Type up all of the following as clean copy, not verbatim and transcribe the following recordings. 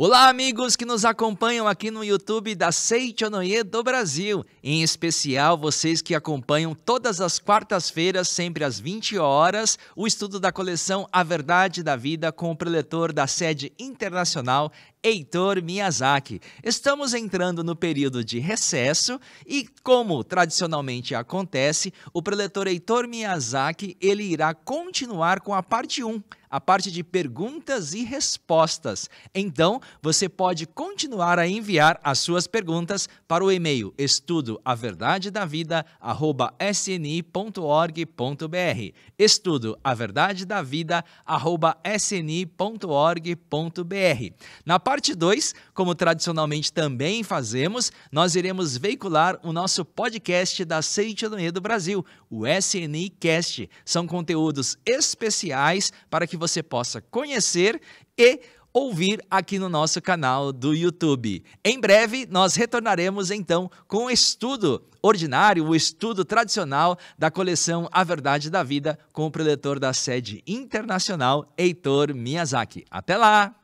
Olá, amigos que nos acompanham aqui no YouTube da Seichonoye do Brasil. Em especial, vocês que acompanham todas as quartas-feiras, sempre às 20 horas, o estudo da coleção A Verdade da Vida com o preletor da sede internacional, Heitor Miyazaki. Estamos entrando no período de recesso e, como tradicionalmente acontece, o preletor Heitor Miyazaki ele irá continuar com a parte 1, a parte de perguntas e respostas. Então, você pode continuar a enviar as suas perguntas para o e-mail estudoaverdadedavida@sni.org.br. estudoaverdadedavida@sni.org.br. Na parte 2, como tradicionalmente também fazemos, nós iremos veicular o nosso podcast da Seichonoye do Brasil, o SNI Cast. São conteúdos especiais para que você possa conhecer e ouvir aqui no nosso canal do YouTube. Em breve, nós retornaremos então com o estudo ordinário, o estudo tradicional da coleção A Verdade da Vida com o preletor da sede internacional, Heitor Miyazaki. Até lá!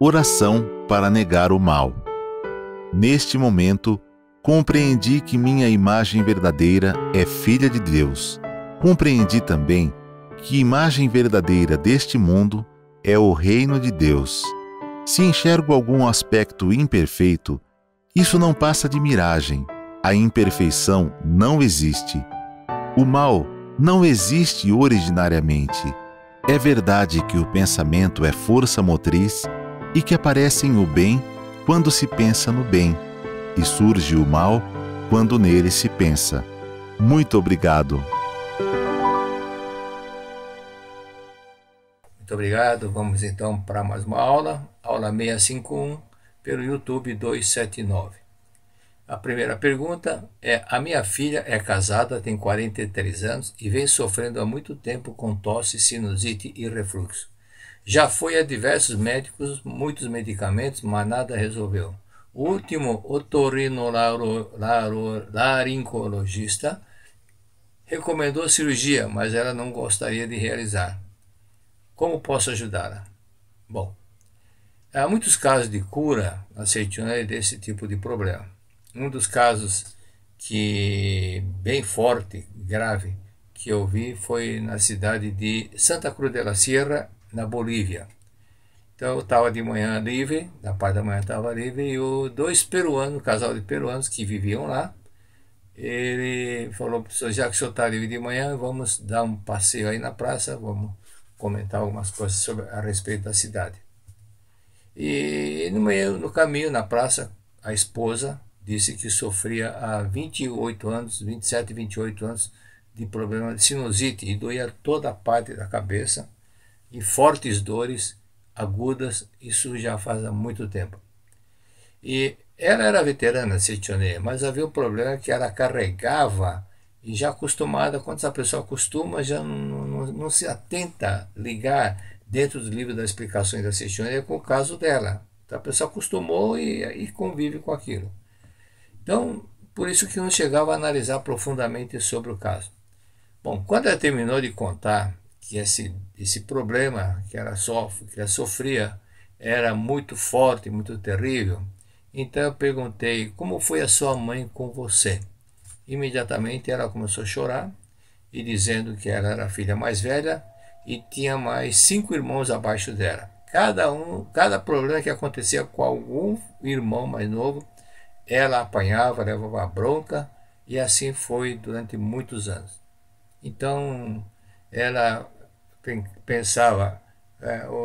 Oração para negar o mal. Neste momento, compreendi que minha imagem verdadeira é filha de Deus. Compreendi também que a imagem verdadeira deste mundo é o reino de Deus. Se enxergo algum aspecto imperfeito, isso não passa de miragem. A imperfeição não existe. O mal não existe originariamente. É verdade que o pensamento é força motriz e que aparecem o bem quando se pensa no bem, e surge o mal quando nele se pensa. Muito obrigado. Muito obrigado. Vamos então para mais uma aula 651, pelo YouTube 279. A primeira pergunta é: a minha filha é casada, tem 43 anos e vem sofrendo há muito tempo com tosse, sinusite e refluxo. Já foi a diversos médicos, muitos medicamentos, mas nada resolveu. O último otorrinolaringologista recomendou cirurgia, mas ela não gostaria de realizar. Como posso ajudá-la? Bom, há muitos casos de cura na Seichonoye desse tipo de problema. Um dos casos bem forte, grave, que eu vi foi na cidade de Santa Cruz de la Sierra, na Bolívia. Então eu estava de manhã livre, na parte da manhã estava livre, e dois peruanos, um casal de peruanos que viviam lá, ele falou para o senhor: já que o senhor está livre de manhã, vamos dar um passeio aí na praça, vamos comentar algumas coisas a respeito da cidade. E no caminho, na praça, a esposa disse que sofria há 28 anos, 27, 28 anos, de problema de sinusite, e doía toda a parte da cabeça, e fortes dores agudas, isso já faz há muito tempo. E ela era veterana de Seichonoye, mas havia um problema que ela carregava, e já acostumada, quando essa pessoa acostuma, já não se atenta a ligar dentro dos livros das explicações da Seichonoye com o caso dela. Então a pessoa acostumou e convive com aquilo. Então, por isso que não chegava a analisar profundamente sobre o caso. Bom, quando ela terminou de contar que esse problema que ela sofria era muito forte, muito terrível, então eu perguntei: como foi a sua mãe com você? Imediatamente ela começou a chorar e dizendo que ela era a filha mais velha e tinha mais 5 irmãos abaixo dela. Cada problema que acontecia com algum irmão mais novo, ela apanhava, levava bronca, e assim foi durante muitos anos. Então ela pensava: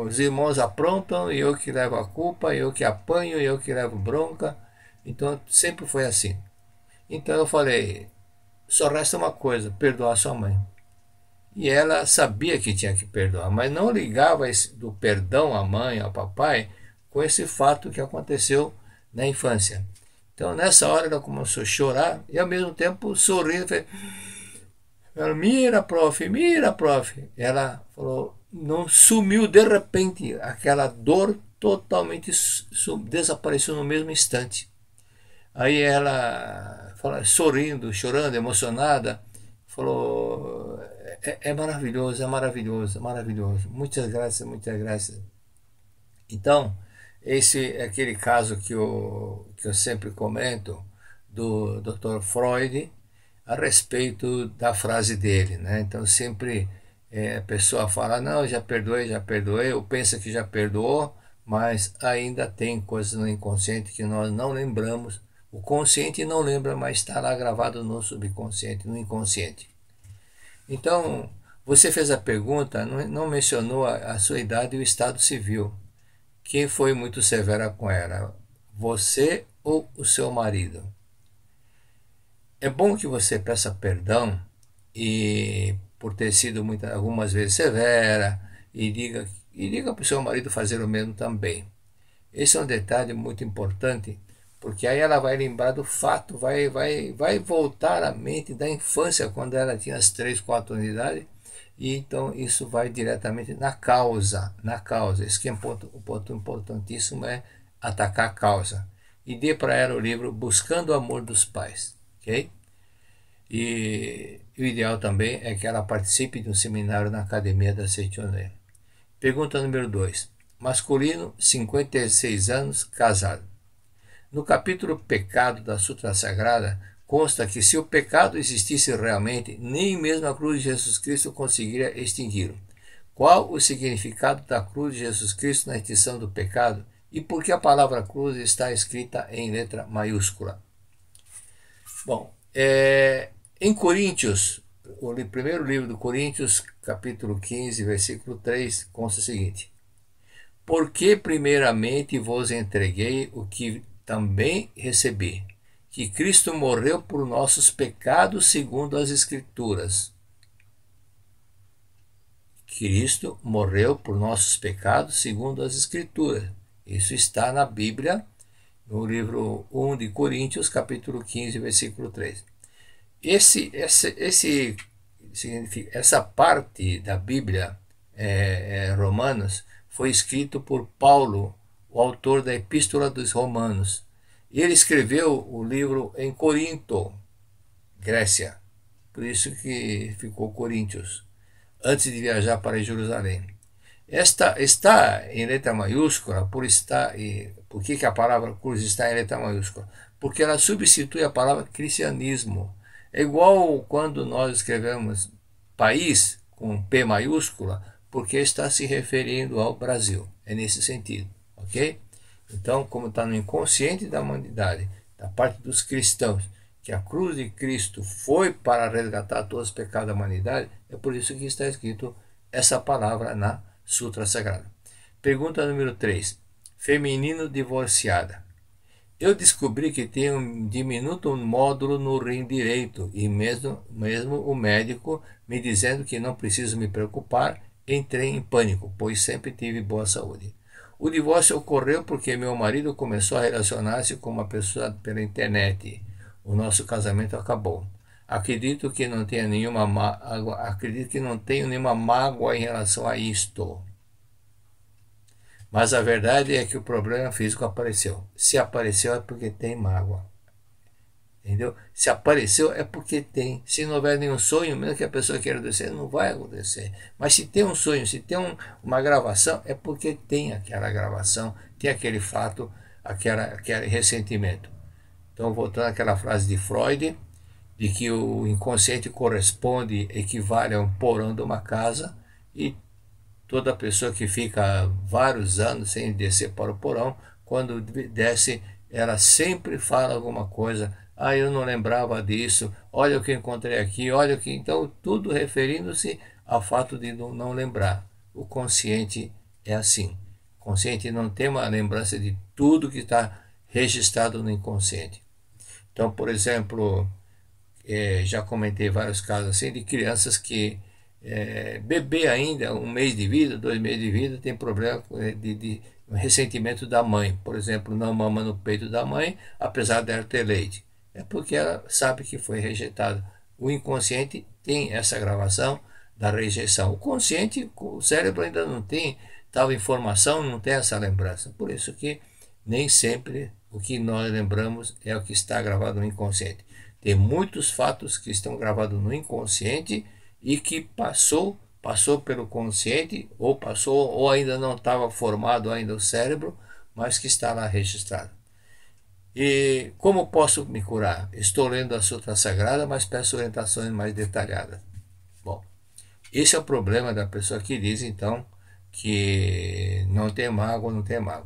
os irmãos aprontam e eu que levo a culpa, eu que apanho, eu que levo bronca. Então sempre foi assim. Então eu falei: só resta uma coisa, perdoar sua mãe. E ela sabia que tinha que perdoar, mas não ligava do perdão à mãe, ao papai, com esse fato que aconteceu na infância. Então nessa hora ela começou a chorar e ao mesmo tempo sorrindo. Ela: mira, prof. Ela falou: não sumiu de repente, aquela dor totalmente desapareceu no mesmo instante. Aí ela, sorrindo, chorando, emocionada, falou: é maravilhoso, é maravilhoso, maravilhoso. Muitas graças, muitas graças. Então, esse é aquele caso que eu sempre comento do Dr. Freud a respeito da frase dele, né? Então, sempre a pessoa fala: não, já perdoei, ou pensa que já perdoou, mas ainda tem coisas no inconsciente que nós não lembramos. O consciente não lembra, mas está lá gravado no subconsciente, no inconsciente. Então, você fez a pergunta, não mencionou a sua idade e o estado civil. Quem foi muito severa com ela? Você ou o seu marido? É bom que você peça perdão e por ter sido algumas vezes severa e diga para o seu marido fazer o mesmo também. Esse é um detalhe muito importante, porque aí ela vai lembrar do fato, vai voltar à mente da infância, quando ela tinha as 3, 4 anos de idade, e então isso vai diretamente na causa. Isso que é um ponto importantíssimo, é atacar a causa. E dê para ela o livro Buscando o Amor dos Pais, ok? E o ideal também é que ela participe de um seminário na Academia da Seichonoye. Pergunta número 2. Masculino, 56 anos, casado. No capítulo Pecado da Sutra Sagrada, consta que se o pecado existisse realmente, nem mesmo a cruz de Jesus Cristo conseguiria extingui-lo. Qual o significado da cruz de Jesus Cristo na extinção do pecado e por que a palavra cruz está escrita em letra maiúscula? Bom, em Coríntios, o primeiro livro do Coríntios, capítulo 15, versículo 3, consta o seguinte: porque primeiramente vos entreguei o que também recebi, que Cristo morreu por nossos pecados segundo as Escrituras. Cristo morreu por nossos pecados segundo as Escrituras. Isso está na Bíblia, no livro 1 de Coríntios, capítulo 15, versículo 3. Essa parte da Bíblia, Romanos, foi escrito por Paulo, o autor da Epístola dos Romanos. Ele escreveu o livro em Corinto, Grécia, por isso que ficou Coríntios, antes de viajar para Jerusalém. Esta está em letra maiúscula, por que a palavra cruz está em letra maiúscula? Porque ela substitui a palavra cristianismo. É igual quando nós escrevemos país com P maiúscula, porque está se referindo ao Brasil. É nesse sentido, ok? Então, como está no inconsciente da humanidade, da parte dos cristãos, que a cruz de Cristo foi para resgatar todos os pecados da humanidade, é por isso que está escrito essa palavra na Sutra Sagrada. Pergunta número 3. Feminino divorciada. Eu descobri que tem um diminuto módulo no rim direito e mesmo o médico me dizendo que não preciso me preocupar, entrei em pânico, pois sempre tive boa saúde. O divórcio ocorreu porque meu marido começou a relacionar-se com uma pessoa pela internet. O nosso casamento acabou. Acredito que não tenho nenhuma mágoa em relação a isto. Mas a verdade é que o problema físico apareceu. Se apareceu é porque tem mágoa. Entendeu? Se apareceu é porque tem. Se não houver nenhum sonho, mesmo que a pessoa queira acontecer, não vai acontecer. Mas se tem um sonho, se tem uma gravação, é porque tem aquela gravação, tem aquele fato, aquele ressentimento. Então, voltando àquela frase de Freud, de que o inconsciente equivale a um porão de uma casa, e toda pessoa que fica vários anos sem descer para o porão, quando desce, ela sempre fala alguma coisa. Eu não lembrava disso, olha o que encontrei aqui, olha o que... Então, tudo referindo-se ao fato de não lembrar. O consciente é assim. O consciente não tem uma lembrança de tudo que está registrado no inconsciente. Então, por exemplo, já comentei vários casos assim de crianças que bebê ainda, 1 mês de vida, 2 meses de vida, tem problema de ressentimento da mãe. Por exemplo, não mama no peito da mãe, apesar dela ter leite. É porque ela sabe que foi rejeitada. O inconsciente tem essa gravação da rejeição. O consciente, o cérebro ainda não tem tal informação, não tem essa lembrança. Por isso que nem sempre o que nós lembramos é o que está gravado no inconsciente. Tem muitos fatos que estão gravados no inconsciente e que passou pelo consciente, ou ainda não estava formado ainda o cérebro, mas que está lá registrado. E como posso me curar? Estou lendo a Sutra Sagrada, mas peço orientações mais detalhadas. Bom, esse é o problema da pessoa que diz, então, que não tem mágoa,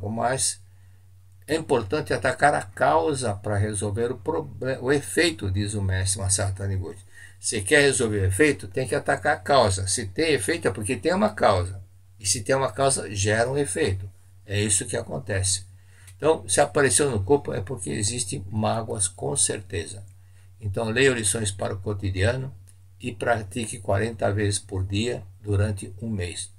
mas é importante atacar a causa para resolver o problema, o efeito, diz o mestre Masaru Taniguchi. Se quer resolver o efeito, tem que atacar a causa. Se tem efeito é porque tem uma causa. E se tem uma causa, gera um efeito. É isso que acontece. Então, se apareceu no corpo é porque existem mágoas com certeza. Então, leia lições para o cotidiano e pratique 40 vezes por dia durante um mês.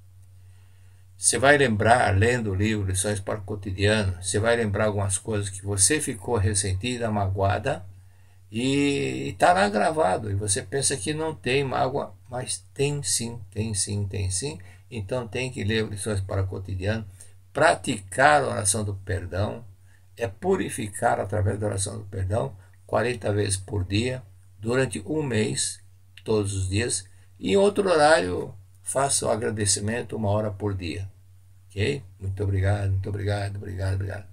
Você vai lembrar, lendo o livro Lições para o Cotidiano, você vai lembrar algumas coisas que você ficou ressentida, magoada, e está lá gravado. E você pensa que não tem mágoa, mas tem sim, tem sim, tem sim. Então tem que ler Lições para o Cotidiano, praticar a oração do perdão, é purificar através da oração do perdão, 40 vezes por dia, durante um mês, todos os dias, e em outro horário, faça o agradecimento 1 hora por dia. Ok? Muito obrigado, muito obrigado, obrigado.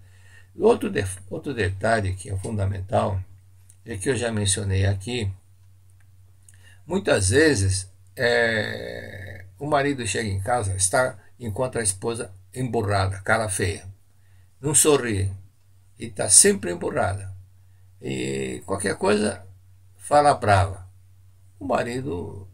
Outro detalhe que é fundamental, é que eu já mencionei aqui, muitas vezes o marido chega em casa, encontra a esposa emburrada, cara feia, não sorri, e está sempre emburrada. E qualquer coisa, fala brava. O marido,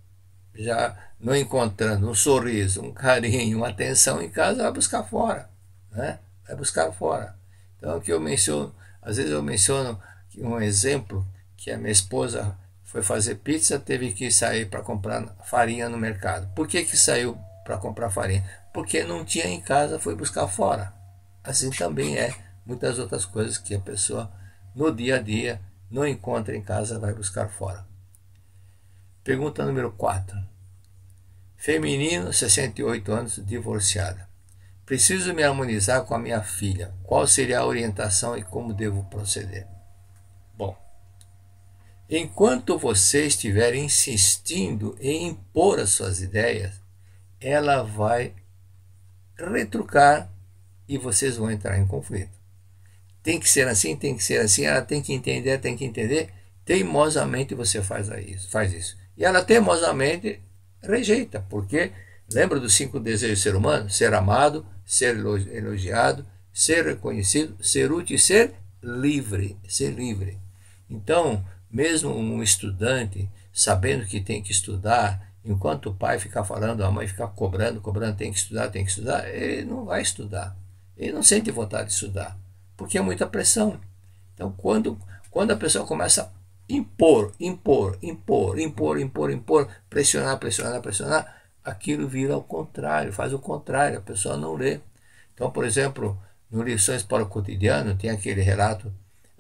já não encontrando um sorriso, um carinho, uma atenção em casa, vai buscar fora, né? Vai buscar fora. Então, o que eu menciono, às vezes eu menciono um exemplo, que a minha esposa foi fazer pizza, teve que sair para comprar farinha no mercado. Por que saiu para comprar farinha? Porque não tinha em casa, foi buscar fora. Assim também muitas outras coisas que a pessoa, no dia a dia, não encontra em casa, vai buscar fora. Pergunta número 4. Feminino, 68 anos, divorciada. Preciso me harmonizar com a minha filha. Qual seria a orientação e como devo proceder? Bom, enquanto você estiver insistindo em impor as suas ideias, ela vai retrucar e vocês vão entrar em conflito. Tem que ser assim, ela tem que entender. Teimosamente você faz isso. E ela teimosamente rejeita, porque lembra dos 5 desejos do ser humano? Ser amado, ser elogiado, ser reconhecido, ser útil e ser livre. Então, mesmo um estudante, sabendo que tem que estudar, enquanto o pai fica falando, a mãe fica cobrando, tem que estudar, ele não vai estudar. Ele não sente vontade de estudar, porque é muita pressão. Então, quando a pessoa começa a impor, pressionar, aquilo vira ao contrário, faz o contrário, a pessoa não lê. Então, por exemplo, no Lições para o Cotidiano, tem aquele relato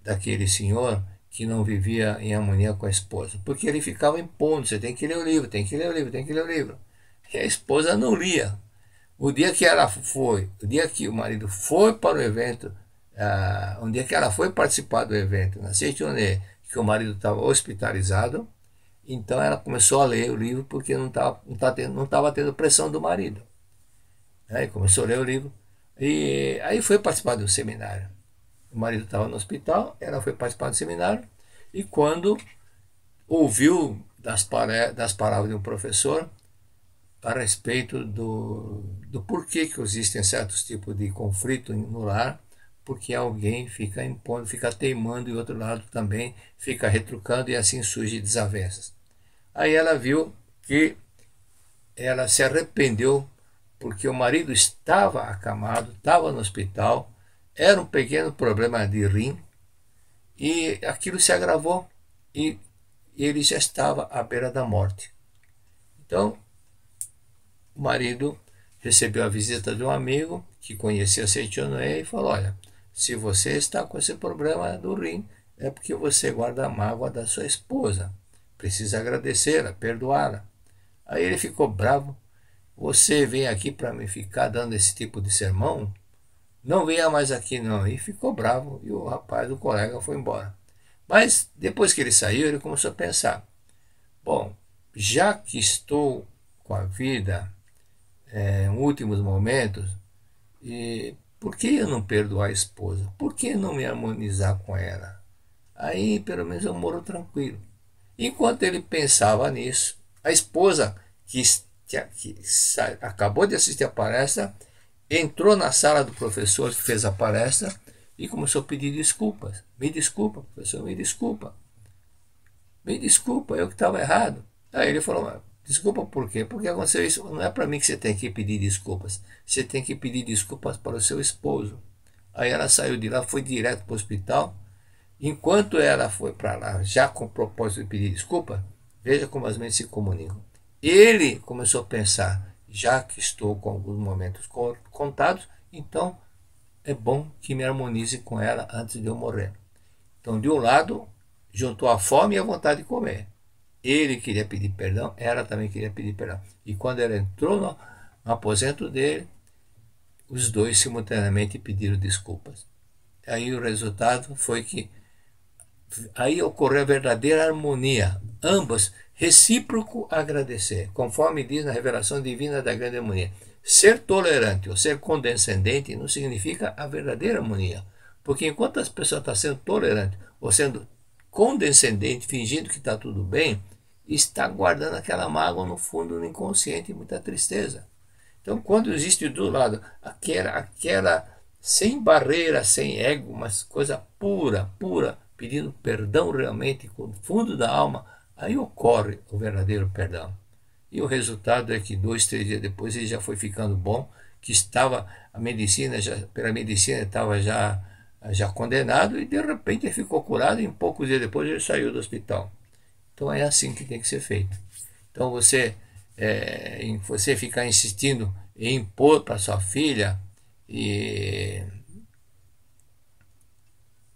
daquele senhor que não vivia em harmonia com a esposa, porque ele ficava impondo, você tem que ler o livro, e a esposa não lia. O dia que o marido foi para o evento, um dia que ela foi participar do evento na Seichoné, que o marido estava hospitalizado, então ela começou a ler o livro porque não estava tendo pressão do marido. Aí começou a ler o livro e aí foi participar do seminário. O marido estava no hospital, ela foi participar do seminário e quando ouviu das palavras de um professor a respeito do porquê que existem certos tipos de conflito no lar, porque alguém fica impondo, fica teimando e o outro lado também fica retrucando e assim surgem desavenças. Aí ela viu que ela se arrependeu porque o marido estava acamado, estava no hospital, era um pequeno problema de rim e aquilo se agravou e ele já estava à beira da morte. Então, o marido recebeu a visita de um amigo que conhecia Seichonoe e falou: olha, se você está com esse problema do rim, é porque você guarda a mágoa da sua esposa. Precisa agradecê-la, perdoá-la. Aí ele ficou bravo. Você vem aqui para me ficar dando esse tipo de sermão? Não venha mais aqui não. E ficou bravo e o rapaz, o colega, foi embora. Mas depois que ele saiu, ele começou a pensar: bom, já que estou com a vida em últimos momentos, e por que eu não perdoar a esposa? Por que não me harmonizar com ela? Aí pelo menos eu moro tranquilo. Enquanto ele pensava nisso, a esposa, que acabou de assistir a palestra, entrou na sala do professor que fez a palestra e começou a pedir desculpas. Me desculpa, professor, me desculpa. Me desculpa, eu que estava errado. Aí ele falou: desculpa por quê? Porque aconteceu isso. Não é para mim que você tem que pedir desculpas. Você tem que pedir desculpas para o seu esposo. Aí ela saiu de lá, foi direto para o hospital. Enquanto ela foi para lá, já com o propósito de pedir desculpa, veja como as mentes se comunicam. Ele começou a pensar: já que estou com alguns momentos contados, então é bom que me harmonize com ela antes de eu morrer. Então, de um lado, juntou a fome e a vontade de comer. Ele queria pedir perdão, ela também queria pedir perdão. E quando ela entrou no aposento dele, os dois simultaneamente pediram desculpas. Aí o resultado foi que aí ocorreu a verdadeira harmonia. Ambos recíproco agradecer, conforme diz na revelação divina da grande harmonia. Ser tolerante ou ser condescendente não significa a verdadeira harmonia. Porque enquanto as pessoas estão sendo tolerantes ou sendo condescendente, fingindo que está tudo bem, está guardando aquela mágoa no fundo do inconsciente e muita tristeza. Então, quando existe do lado aquela sem barreira, sem ego, mas coisa pura, pedindo perdão realmente com o fundo da alma, aí ocorre o verdadeiro perdão. E o resultado é que 2, 3 dias depois ele já foi ficando bom, que estava a medicina, pela medicina estava já condenado, e de repente ele ficou curado e em poucos dias depois ele saiu do hospital. Então é assim que tem que ser feito. Então você ficar insistindo em impor para sua filha,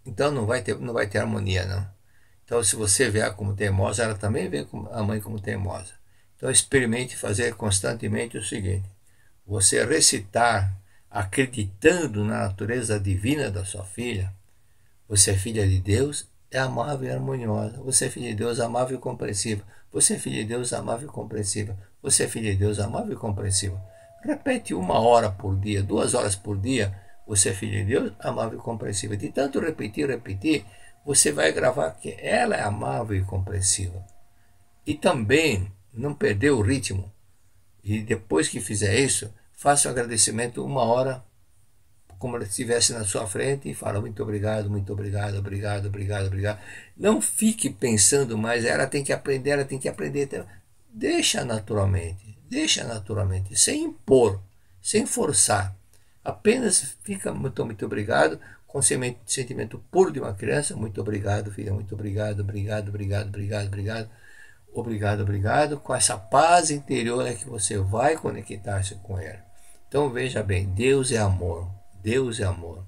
então não vai ter harmonia, não. Então, se você vê ela como teimosa, ela também vê a mãe como teimosa. Então, experimente fazer constantemente o seguinte: você recitar, acreditando na natureza divina da sua filha. Você é filha de Deus, é amável e harmoniosa. Você é filha de Deus, amável e compreensiva. Você é filha de Deus, amável e compreensiva. Você é filha de Deus, amável e compreensiva. Repete 1 hora por dia, 2 horas por dia. Você é filha de Deus, amável e compreensiva. De tanto repetir, você vai gravar que ela é amável e compreensiva. E também não perder o ritmo. E depois que fizer isso, faça um agradecimento 1 hora, como ela estivesse na sua frente, e fala: muito obrigado, muito obrigado, obrigado, obrigado, obrigado. Não fique pensando mais, ela tem que aprender, ela tem que aprender. Deixa naturalmente, sem impor, sem forçar. Apenas fica muito obrigado, com sentimento puro de uma criança. Muito obrigado, filha, muito obrigado, obrigado, obrigado, obrigado, obrigado. Obrigado, obrigado. Com essa paz interior é que você vai conectar-se com ela. Então veja bem, Deus é amor. Deus é amor.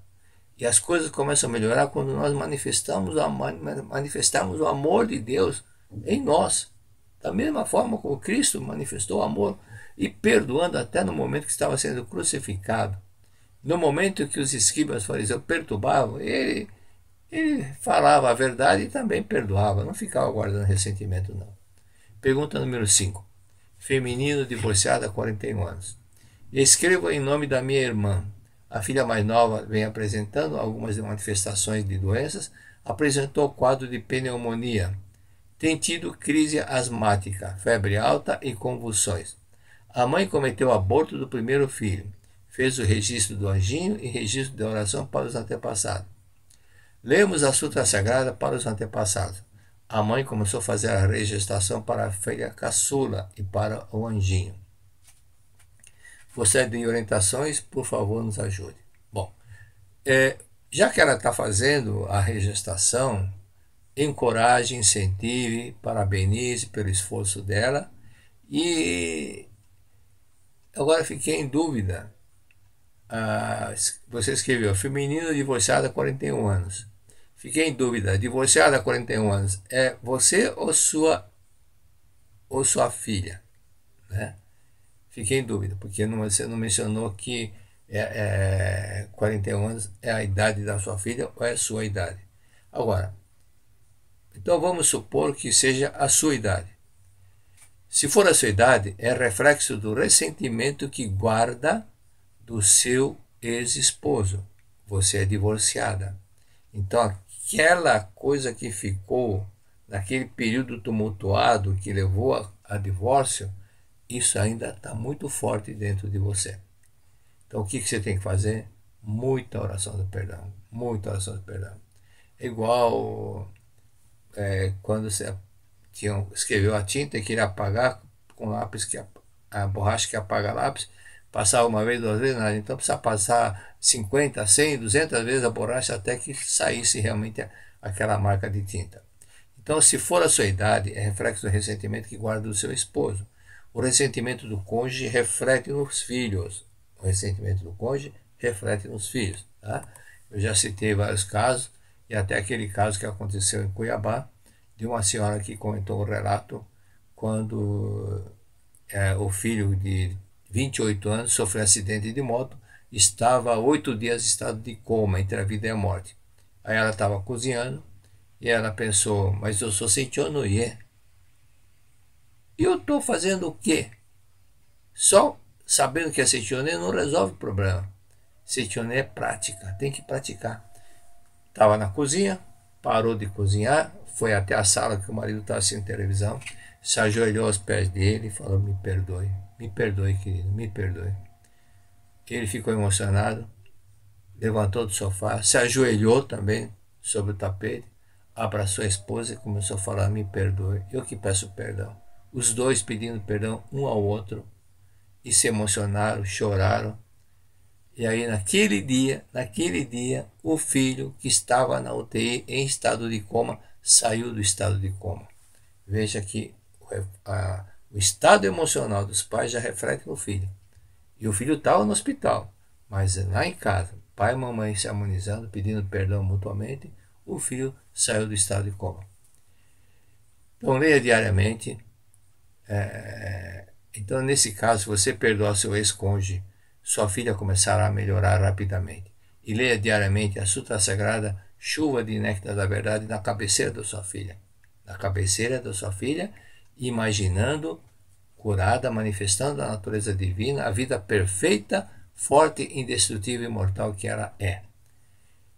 E as coisas começam a melhorar quando nós manifestamos o amor de Deus em nós. Da mesma forma como Cristo manifestou o amor, e perdoando até no momento que estava sendo crucificado. No momento que os escribas fariseus perturbavam, ele falava a verdade e também perdoava. Não ficava guardando ressentimento, não. Pergunta número 5. Feminino divorciado há 41 anos. Escrevo em nome da minha irmã. A filha mais nova vem apresentando algumas manifestações de doenças. Apresentou quadro de pneumonia. Tem tido crise asmática, febre alta e convulsões. A mãe cometeu aborto do primeiro filho. Fez o registro do anjinho e registro de oração para os antepassados. Lemos a Sutra Sagrada para os antepassados. A mãe começou a fazer a regestação para a filha caçula e para o anjinho. Você tem orientações? Por favor, nos ajude. Bom, já que ela está fazendo a regestação, encoraje, incentive, parabenize pelo esforço dela. E agora fiquei em dúvida. Você escreveu: feminino divorciada há 41 anos. Fiquei em dúvida. Divorciada há 41 anos é você ou sua filha? né? Fiquei em dúvida, porque você não mencionou que 41 anos é a idade da sua filha ou é a sua idade. Agora, então vamos supor que seja a sua idade. Se for a sua idade, é reflexo do ressentimento que guarda do seu ex-esposo. Você é divorciada. Então, aquela coisa que ficou naquele período tumultuado que levou a divórcio, isso ainda está muito forte dentro de você. Então, o que você tem que fazer? Muita oração do perdão. Muita oração do perdão. É igual quando você escreveu a tinta e queria apagar com lápis, a borracha que apaga lápis, passar uma vez, duas vezes, nada. Então precisa passar 50, 100, 200 vezes a borracha até que saísse realmente aquela marca de tinta. Então, se for a sua idade, é reflexo do ressentimento que guarda do seu esposo. O ressentimento do cônjuge reflete nos filhos. O ressentimento do cônjuge reflete nos filhos. Tá? Eu já citei vários casos, e até aquele caso que aconteceu em Cuiabá, de uma senhora que comentou o relato quando o filho de 28 anos sofreu um acidente de moto, estava há 8 dias em estado de coma, entre a vida e a morte. Aí ela estava cozinhando, e ela pensou, mas eu sou Seichonoye. E eu estou fazendo o quê? Só sabendo que é Seichonoye não resolve o problema. Seichonoye é prática, tem que praticar. Estava na cozinha, parou de cozinhar, foi até a sala que o marido estava assistindo televisão, se ajoelhou aos pés dele e falou, me perdoe querido, me perdoe. Ele ficou emocionado, levantou do sofá, se ajoelhou também sobre o tapete, abraçou a esposa e começou a falar, me perdoe, eu que peço perdão. Os dois pedindo perdão um ao outro e se emocionaram, choraram. E aí naquele dia, o filho que estava na UTI em estado de coma, saiu do estado de coma. Veja que o estado emocional dos pais já reflete no filho. E o filho estava no hospital, mas lá em casa, pai e mamãe se harmonizando, pedindo perdão mutuamente, o filho saiu do estado de coma. Então leia diariamente. Então nesse caso, se você perdoar seu ex-cônjuge, sua filha começará a melhorar rapidamente. E leia diariamente a Sutra Sagrada, Chuva de Néctar da Verdade, na cabeceira da sua filha. Na cabeceira da sua filha, imaginando, curada, manifestando a natureza divina, a vida perfeita, forte, indestrutível e imortal que ela é.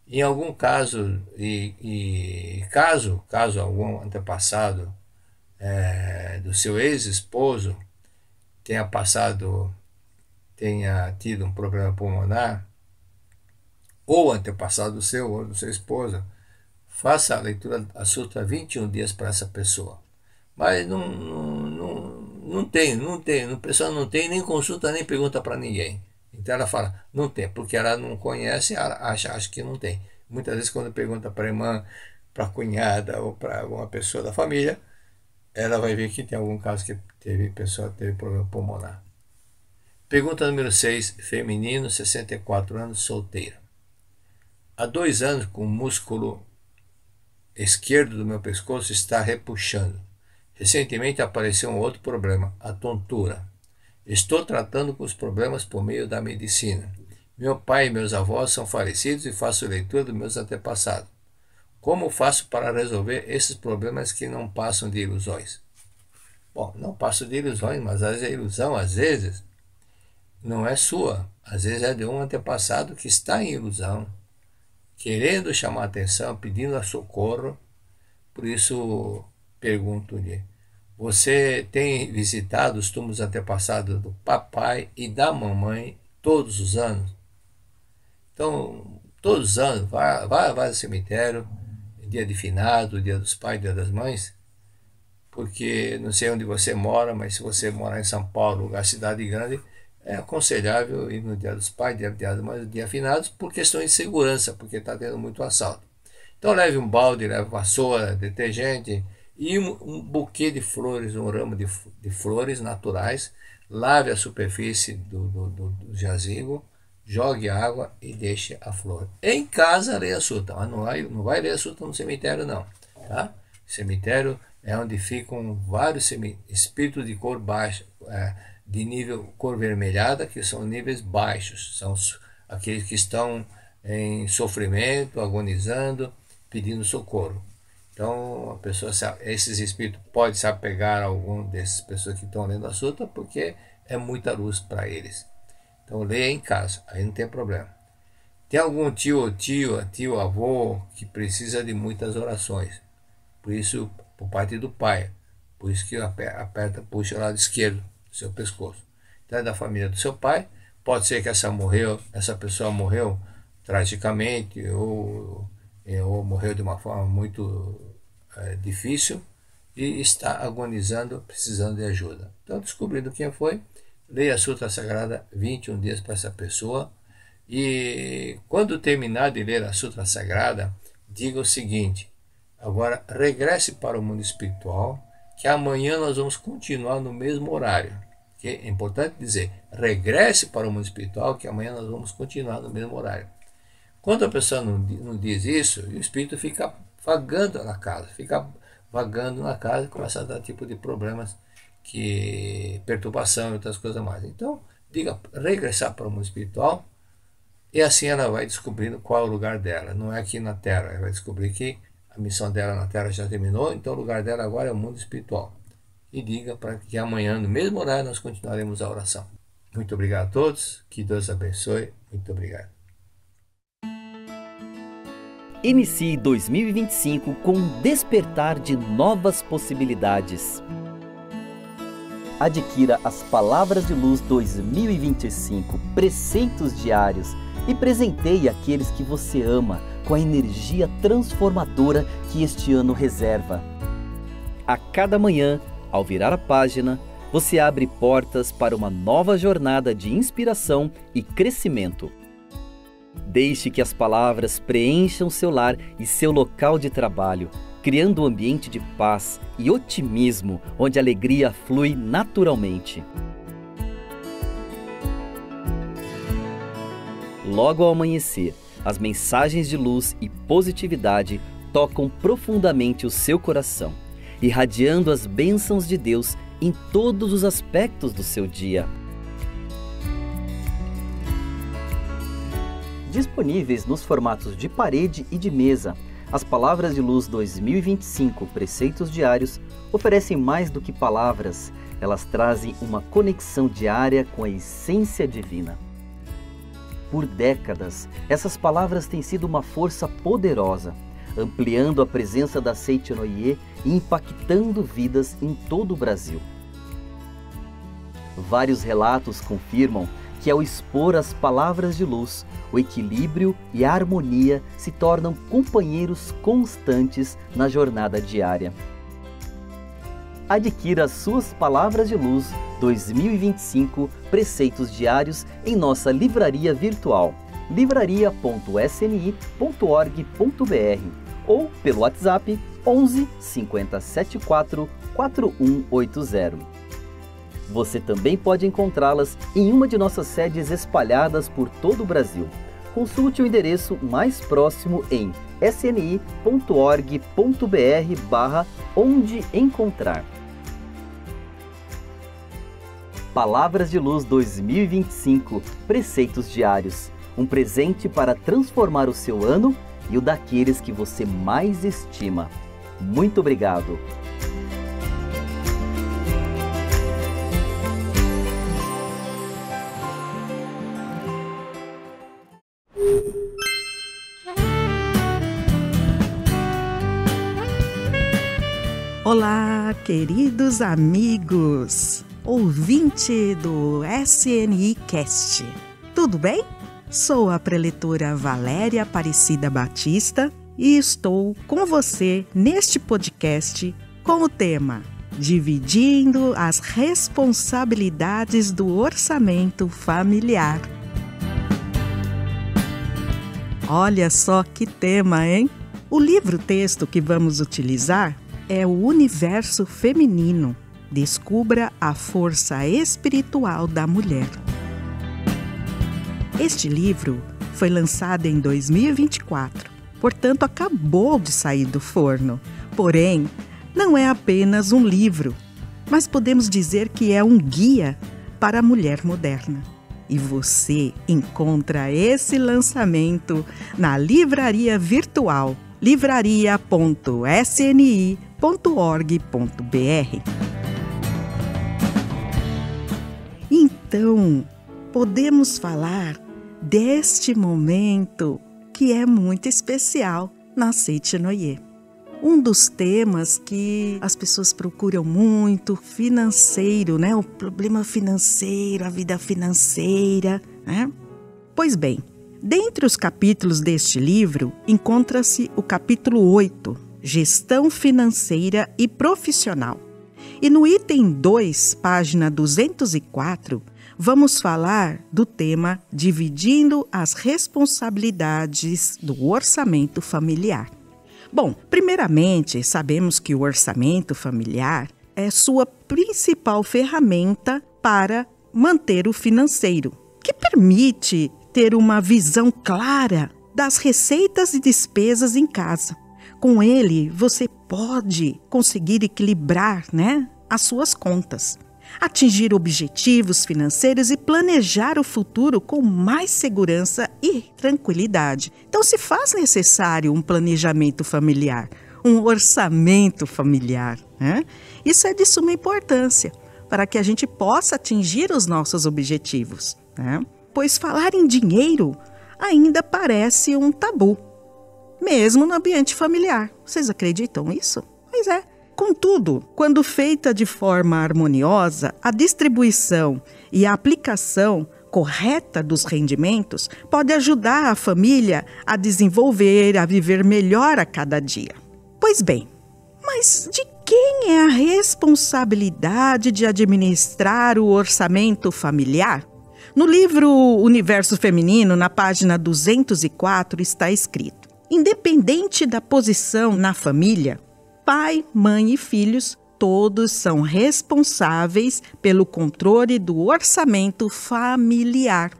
Em algum caso, caso algum antepassado do seu ex-esposo tenha tido um problema pulmonar, ou antepassado seu ou do seu esposo, faça a leitura da Sutra 21 dias para essa pessoa. Mas não tem, a pessoa não tem, nem consulta, nem pergunta para ninguém. Então ela fala, não tem, porque ela não conhece, ela acha que não tem. Muitas vezes quando pergunta para a irmã, para a cunhada ou para alguma pessoa da família, ela vai ver que tem algum caso que pessoa teve problema pulmonar. Pergunta número 6, feminino, 64 anos, solteira. Há 2 anos com o músculo esquerdo do meu pescoço está repuxando. Recentemente apareceu um outro problema, a tontura. Estou tratando com os problemas por meio da medicina. Meu pai e meus avós são falecidos e faço leitura dos meus antepassados. Como faço para resolver esses problemas que não passam de ilusões? Bom, não passo de ilusões, mas a ilusão, às vezes, não é sua. Às vezes é de um antepassado que está em ilusão, querendo chamar atenção, pedindo socorro. Por isso, pergunto-lhe, você tem visitado os túmulos antepassados do papai e da mamãe todos os anos? Então, todos os anos, vai ao cemitério, dia de finado, dia dos pais, dia das mães, porque não sei onde você mora, mas se você morar em São Paulo, lugar cidade grande, é aconselhável ir no dia dos pais, dia das mães, dia finados, por questões de segurança, porque está tendo muito assalto. Então leve um balde, leve vassoura, detergente e um buquê de flores, um ramo de flores naturais, lave a superfície do jazigo, jogue água e deixe a flor. Em casa, leia a Sutra, mas não vai ler a Sutra no cemitério, não. Tá? Cemitério é onde ficam vários espíritos de cor baixa, de nível cor vermelhada, que são níveis baixos, são aqueles que estão em sofrimento, agonizando, pedindo socorro. Então, a pessoa, esses espíritos podem se apegar a algum dessas pessoas que estão lendo a sutra, porque é muita luz para eles. Então, leia em casa, aí não tem problema. Tem algum tio, avô, que precisa de muitas orações. Por isso, por parte do pai. Por isso que puxa o lado esquerdo do seu pescoço. Então, é da família do seu pai. Pode ser que essa pessoa morreu tragicamente, ou morreu de uma forma muito difícil e está agonizando, precisando de ajuda. Então, descobrindo quem foi, leia a Sutra Sagrada 21 dias para essa pessoa. E quando terminar de ler a Sutra Sagrada, diga o seguinte: agora regresse para o mundo espiritual, que amanhã nós vamos continuar no mesmo horário. É importante dizer, regresse para o mundo espiritual, que amanhã nós vamos continuar no mesmo horário. Quando a pessoa não diz isso, o espírito fica vagando na casa, e começa a dar tipo de problemas, perturbação e outras coisas mais. Então, diga regressar para o mundo espiritual, e assim ela vai descobrindo qual é o lugar dela. Não é aqui na Terra, ela vai descobrir que a missão dela na Terra já terminou, então o lugar dela agora é o mundo espiritual. E diga para que amanhã, no mesmo horário, nós continuaremos a oração. Muito obrigado a todos, que Deus abençoe, muito obrigado. Inicie 2025 com um despertar de novas possibilidades. Adquira as Palavras de Luz 2025, preceitos diários, e presenteie aqueles que você ama com a energia transformadora que este ano reserva. A cada manhã, ao virar a página, você abre portas para uma nova jornada de inspiração e crescimento. Deixe que as palavras preencham seu lar e seu local de trabalho, criando um ambiente de paz e otimismo, onde a alegria flui naturalmente. Logo ao amanhecer, as mensagens de luz e positividade tocam profundamente o seu coração, irradiando as bênçãos de Deus em todos os aspectos do seu dia. Disponíveis nos formatos de parede e de mesa, as Palavras de Luz 2025, preceitos diários, oferecem mais do que palavras. Elas trazem uma conexão diária com a essência divina. Por décadas, essas palavras têm sido uma força poderosa, ampliando a presença da Seichonoye e impactando vidas em todo o Brasil. Vários relatos confirmam que ao expor as palavras de luz, o equilíbrio e a harmonia se tornam companheiros constantes na jornada diária. Adquira as suas Palavras de Luz 2025, preceitos diários em nossa livraria virtual, livraria.sni.org.br ou pelo WhatsApp 11 5074 4180. Você também pode encontrá-las em uma de nossas sedes espalhadas por todo o Brasil. Consulte o endereço mais próximo em sni.org.br/onde encontrar. Palavras de Luz 2025, preceitos diários. Um presente para transformar o seu ano e o daqueles que você mais estima. Muito obrigado! Olá, queridos amigos, ouvinte do SNI Cast. Tudo bem? Sou a preletora Valéria Aparecida Batista e estou com você neste podcast com o tema Dividindo as responsabilidades do orçamento familiar. Olha só que tema, hein? O livro-texto que vamos utilizar é o Universo Feminino. Descubra a força espiritual da mulher. Este livro foi lançado em 2024, portanto acabou de sair do forno. Porém, não é apenas um livro. mas podemos dizer que é um guia para a mulher moderna. E você encontra esse lançamento na livraria virtual livraria.sni.org.br. Então, podemos falar deste momento que é muito especial na Seitinoye. Um dos temas que as pessoas procuram muito, financeiro, né? O problema financeiro, a vida financeira, né? Pois bem, dentre os capítulos deste livro, encontra-se o capítulo 8, Gestão Financeira e Profissional. E no item 2, página 204, vamos falar do tema Dividindo as responsabilidades do orçamento familiar. Bom, primeiramente, sabemos que o orçamento familiar é sua principal ferramenta para manter o financeiro, que permite ter uma visão clara das receitas e despesas em casa. Com ele, você pode conseguir equilibrar, né, as suas contas, atingir objetivos financeiros e planejar o futuro com mais segurança e tranquilidade. Então, se faz necessário um planejamento familiar, um orçamento familiar, né? Isso é de suma importância para que a gente possa atingir os nossos objetivos, né? Pois falar em dinheiro ainda parece um tabu, mesmo no ambiente familiar. Vocês acreditam nisso? Pois é. Contudo, quando feita de forma harmoniosa, a distribuição e a aplicação correta dos rendimentos pode ajudar a família a desenvolver, a viver melhor a cada dia. Pois bem, mas de quem é a responsabilidade de administrar o orçamento familiar? No livro Universo Feminino, na página 204, está escrito: independente da posição na família, pai, mãe e filhos, todos são responsáveis pelo controle do orçamento familiar.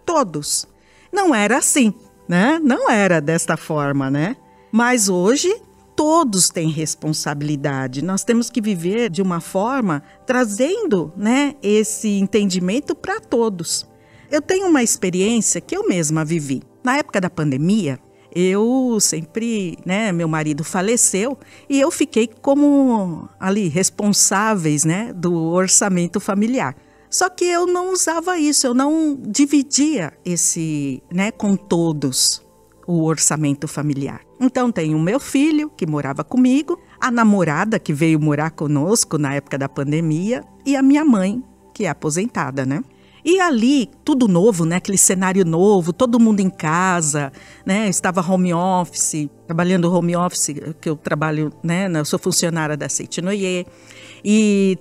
Todos. Não era assim, né? Não era desta forma, né? Mas hoje, todos têm responsabilidade. Nós temos que viver de uma forma trazendo, né, esse entendimento para todos. Eu tenho uma experiência que eu mesma vivi. Na época da pandemia, eu sempre, né, meu marido faleceu e eu fiquei como ali responsáveis, né, do orçamento familiar. Só que eu não usava isso, eu não dividia esse, né, com todos o orçamento familiar. Então tem o meu filho que morava comigo, a namorada que veio morar conosco na época da pandemia e a minha mãe, que é aposentada, né? E ali, tudo novo, né? Aquele cenário novo, todo mundo em casa, né? Estava home office, trabalhando home office, que eu trabalho, né? Eu sou funcionária da Seitinoye. E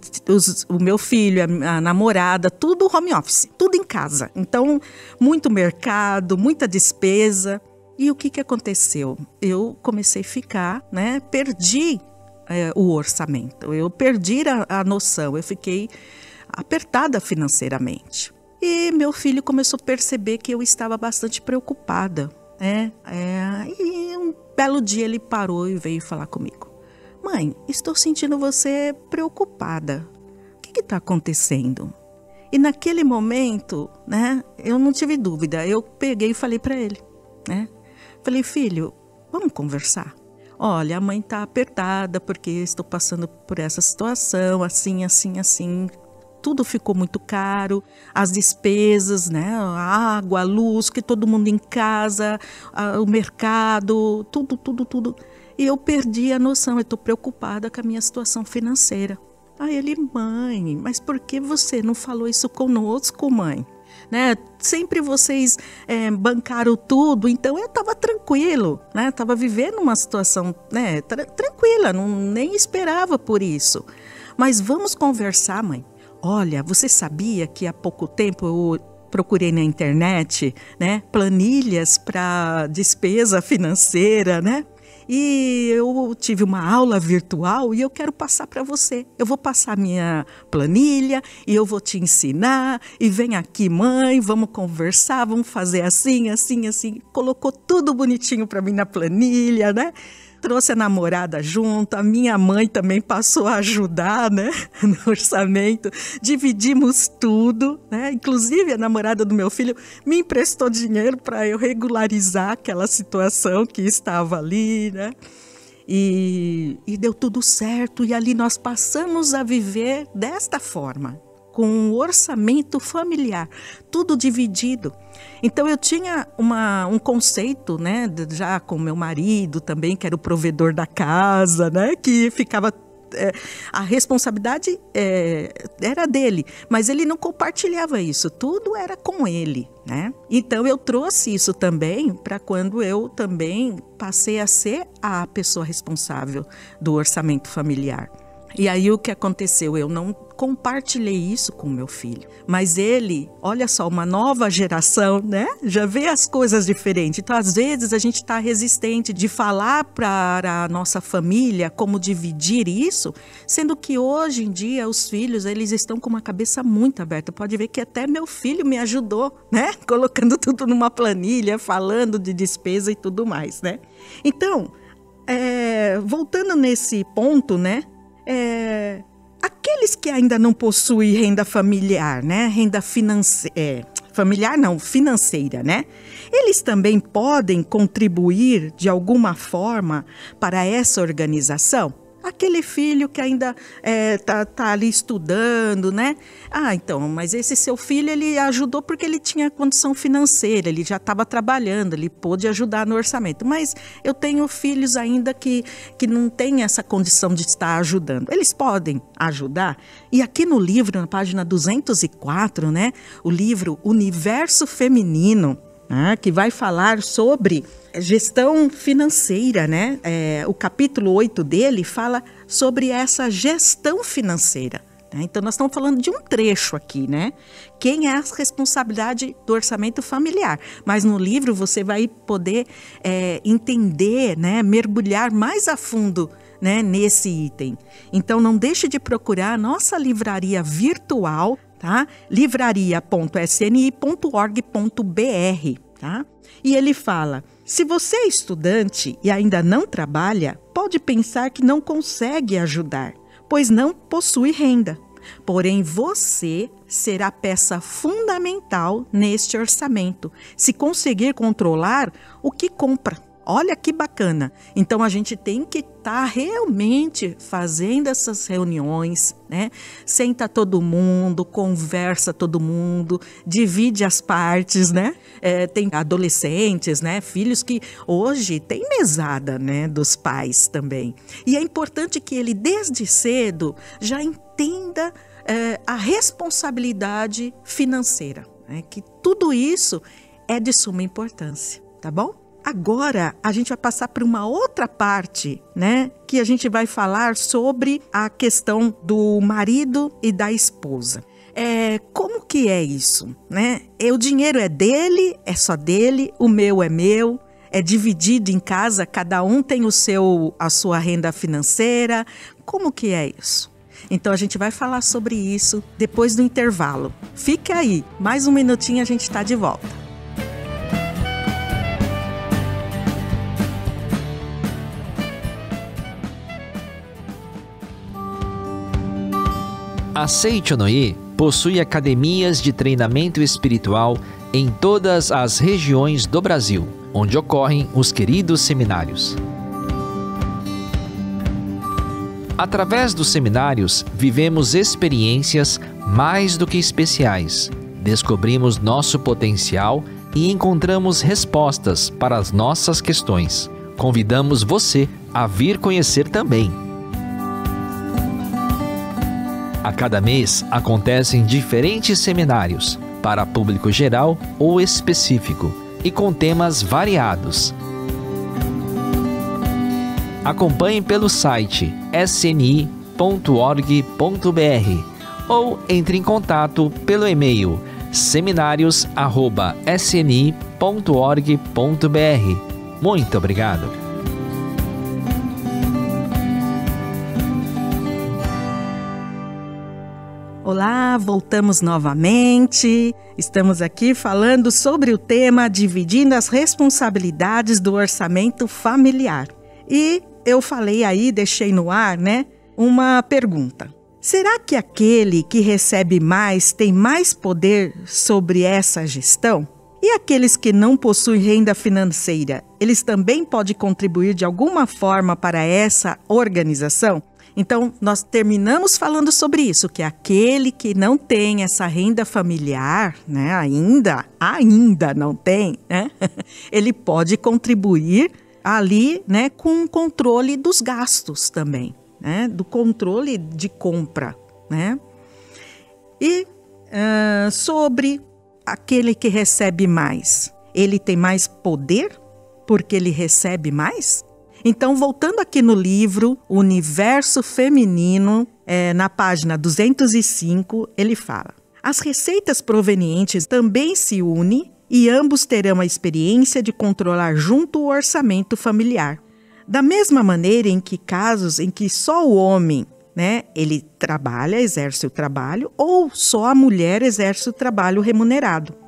o meu filho, a namorada, tudo home office, tudo em casa. Então, muito mercado, muita despesa. E o que aconteceu? Eu comecei a ficar, né? Perdi o orçamento, eu perdi a noção, eu fiquei apertada financeiramente. E meu filho começou a perceber que eu estava bastante preocupada, né? E um belo dia ele parou e veio falar comigo: mãe, estou sentindo você preocupada. O que está acontecendo? E naquele momento, né, eu não tive dúvida. Eu peguei e falei para ele, né? Falei: filho, vamos conversar? Olha, a mãe está apertada porque estou passando por essa situação, assim, assim, assim. Tudo ficou muito caro, as despesas, né? A água, a luz, que todo mundo em casa, o mercado, tudo. E eu perdi a noção, eu estou preocupada com a minha situação financeira. Aí ele: mãe, mas por que você não falou isso conosco, mãe? Né? Sempre vocês bancaram tudo, então eu estava tranquilo, né? Estava vivendo uma situação, né, tranquila, nem esperava por isso. Mas vamos conversar, mãe. Olha, você sabia que há pouco tempo eu procurei na internet, né, planilhas para despesa financeira, né? E eu tive uma aula virtual e eu quero passar para você. Eu vou passar minha planilha e eu vou te ensinar. E vem aqui, mãe, vamos conversar, vamos fazer assim, assim, assim. Colocou tudo bonitinho para mim na planilha, né? trouxe a namorada junto, a minha mãe também passou a ajudar, né, no orçamento, dividimos tudo, né, inclusive a namorada do meu filho me emprestou dinheiro para eu regularizar aquela situação que estava ali, né, e deu tudo certo, e ali nós passamos a viver desta forma, com um orçamento familiar, tudo dividido. Então eu tinha um conceito, né, já com meu marido também, que era o provedor da casa, né, que ficava... a responsabilidade era dele, mas ele não compartilhava isso, tudo era com ele, né? Então eu trouxe isso também para quando eu também passei a ser a pessoa responsável do orçamento familiar. E aí o que aconteceu? Eu não compartilhei isso com meu filho. Mas ele, olha só, uma nova geração, né? Já vê as coisas diferentes. Então, às vezes, a gente está resistente de falar para a nossa família como dividir isso, sendo que hoje em dia os filhos, eles estão com uma cabeça muito aberta. Pode ver que até meu filho me ajudou, né? Colocando tudo numa planilha, falando de despesa e tudo mais, né? Então, voltando nesse ponto, né? Aqueles que ainda não possuem renda familiar, né? Renda familiar não, financeira, né? Eles também podem contribuir de alguma forma para essa organização? Aquele filho que ainda tá ali estudando, né? Então, mas esse seu filho, ele ajudou porque ele tinha condição financeira, ele já estava trabalhando, ele pôde ajudar no orçamento. Mas eu tenho filhos ainda que não têm essa condição de estar ajudando. Eles podem ajudar? E aqui no livro, na página 204, né? O livro Universo Feminino, que vai falar sobre gestão financeira, né? O capítulo 8 dele fala sobre essa gestão financeira. Né? Então, nós estamos falando de um trecho aqui, né? Quem é a responsabilidade do orçamento familiar. Mas no livro você vai poder entender, né? Mergulhar mais a fundo, né? Nesse item. Então, não deixe de procurar a nossa livraria virtual, tá? livraria.sni.org.br, tá? E ele fala: se você é estudante e ainda não trabalha, pode pensar que não consegue ajudar, pois não possui renda. Porém, você será peça fundamental neste orçamento, se conseguir controlar o que compra. Olha que bacana. Então, a gente tem que estar realmente fazendo essas reuniões, né? Senta todo mundo, conversa todo mundo, divide as partes, né? Tem adolescentes, né? Filhos que hoje tem mesada, né? Dos pais também. E é importante que ele, desde cedo, já entenda a responsabilidade financeira, né? Que tudo isso é de suma importância, tá bom? Agora, a gente vai passar para uma outra parte, né? Que a gente vai falar sobre a questão do marido e da esposa. Como que é isso, né? O dinheiro é dele, é só dele, o meu é meu, é dividido em casa, cada um tem a sua renda financeira. Como que é isso? Então, a gente vai falar sobre isso depois do intervalo. Fica aí, mais um minutinho a gente está de volta. A Seichonoye possui academias de treinamento espiritual em todas as regiões do Brasil, onde ocorrem os queridos seminários. Através dos seminários, vivemos experiências mais do que especiais, descobrimos nosso potencial e encontramos respostas para as nossas questões. Convidamos você a vir conhecer também. A cada mês acontecem diferentes seminários, para público geral ou específico, e com temas variados. Acompanhe pelo site sni.org.br ou entre em contato pelo e-mail seminarios@sni.org.br. Muito obrigado! Olá, voltamos novamente. Estamos aqui falando sobre o tema dividindo as responsabilidades do orçamento familiar. E eu falei aí, deixei no ar, né, uma pergunta. Será que aquele que recebe mais tem mais poder sobre essa gestão? E aqueles que não possuem renda financeira, eles também podem contribuir de alguma forma para essa organização? Então, nós terminamos falando sobre isso, que aquele que não tem essa renda familiar, né, ainda não tem, né, ele pode contribuir ali, né, com o controle dos gastos também, né, do controle de compra, né. E sobre aquele que recebe mais, ele tem mais poder porque ele recebe mais? Então, voltando aqui no livro Universo Feminino, na página 205, ele fala: as receitas provenientes também se unem e ambos terão a experiência de controlar junto o orçamento familiar. Da mesma maneira em que casos em que só o homem, né, ele trabalha, exerce o trabalho, ou só a mulher exerce o trabalho remunerado.